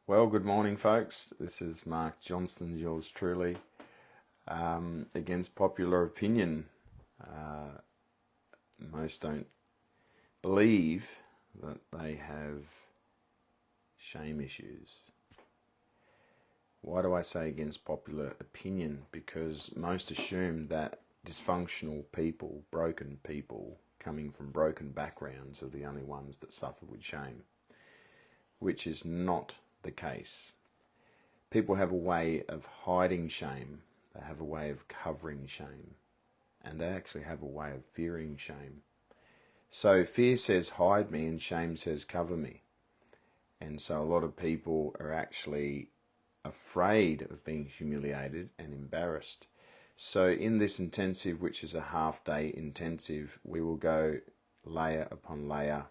Well, good morning, folks. This is Mark Johnston, yours truly. Against popular opinion, uh, most don't believe that they have shame issues. Why do I say against popular opinion? Because most assume that dysfunctional people, broken people, coming from broken backgrounds are the only ones that suffer with shame, which is not the case. People have a way of hiding shame. They have a way of covering shame. And they actually have a way of fearing shame. So fear says hide me and shame says cover me. And so a lot of people are actually afraid of being humiliated and embarrassed. So in this intensive, which is a half-day intensive, we will go layer upon layer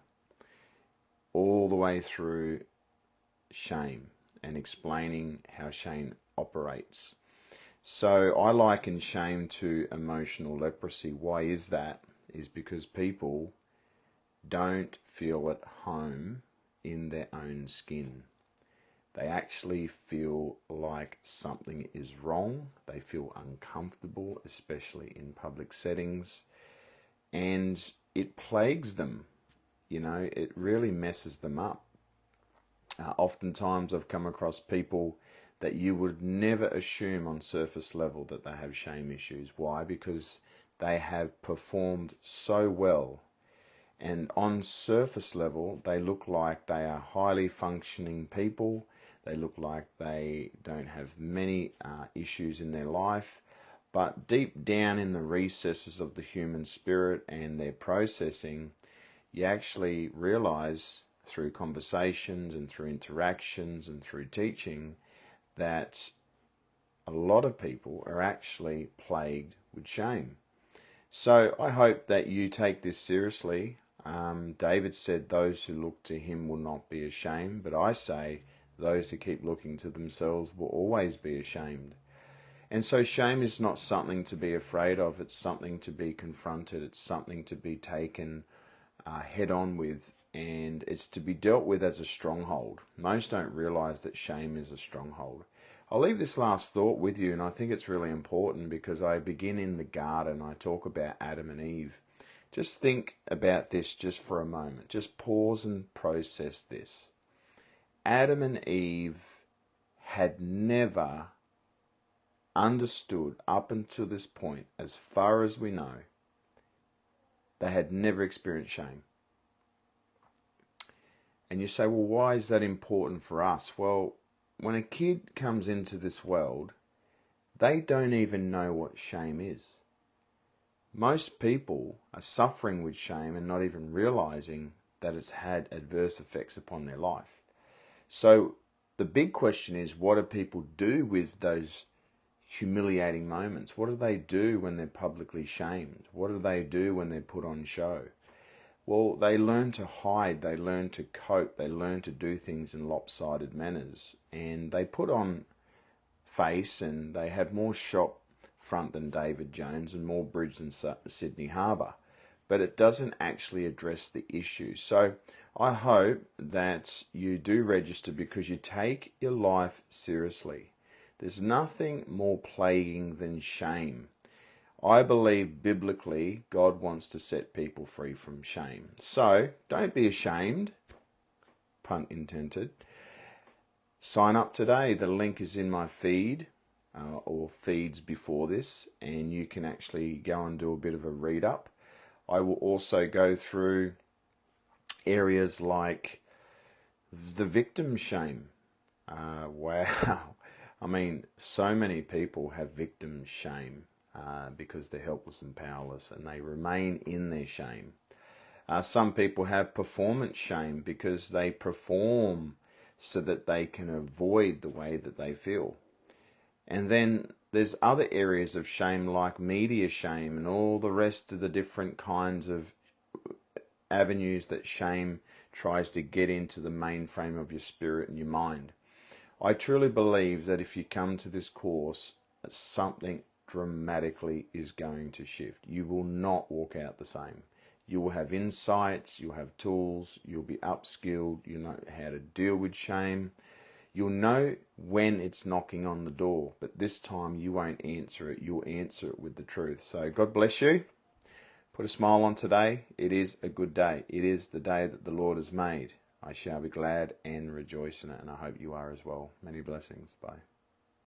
all the way through shame and explaining how shame operates. So I liken shame to emotional leprosy. Why is that? Is because people don't feel at home in their own skin. They actually feel like something is wrong. They feel uncomfortable, especially in public settings, and it plagues them. It really messes them up. Oftentimes I've come across people that you would never assume on surface level that they have shame issues. Why? Because they have performed so well, and on surface level they look like they are highly functioning people. They look like they don't have many issues in their life, but deep down in the recesses of the human spirit and their processing, you actually realize through conversations and through interactions and through teaching that a lot of people are actually plagued with shame. So I hope that you take this seriously. David said those who look to him will not be ashamed, but I say those who keep looking to themselves will always be ashamed. And so shame is not something to be afraid of, it's something to be confronted, it's something to be taken head on with, and it's to be dealt with as a stronghold. Most don't realize that shame is a stronghold. I'll leave this last thought with you, and I think it's really important because I begin in the garden. I talk about Adam and Eve. Just think about this just for a moment. Just pause and process this. Adam and Eve had never understood up until this point, as far as we know, they had never experienced shame. And you say, well, why is that important for us? Well, when a kid comes into this world, they don't even know what shame is. Most people are suffering with shame and not even realizing that it's had adverse effects upon their life. So the big question is, what do people do with those humiliating moments? What do they do when they're publicly shamed? What do they do when they're put on show? Well, they learn to hide, they learn to cope, they learn to do things in lopsided manners, and they put on face and they have more shop front than David Jones and more bridge than Sydney Harbour. But it doesn't actually address the issue. So I hope that you do register because you take your life seriously. There's nothing more plaguing than shame. I believe biblically God wants to set people free from shame. So don't be ashamed, pun intended. Sign up today. The link is in my feed or feeds before this, and you can actually go and do a bit of a read up. I will also go through areas like the victim shame. Wow. I mean, so many people have victim shame. Because they're helpless and powerless and they remain in their shame. Some people have performance shame because they perform so that they can avoid the way that they feel. And then there's other areas of shame like media shame and all the rest of the different kinds of avenues that shame tries to get into the mainframe of your spirit and your mind. I truly believe that if you come to this course, something dramatically is going to shift. You will not walk out the same. You will have insights, you'll have tools, you'll be upskilled, you know how to deal with shame. You'll know when it's knocking on the door, but this time you won't answer it. You'll answer it with the truth. So God bless you. Put a smile on today. It is a good day. It is the day that the Lord has made. I shall be glad and rejoice in it, and I hope you are as well. Many blessings. Bye.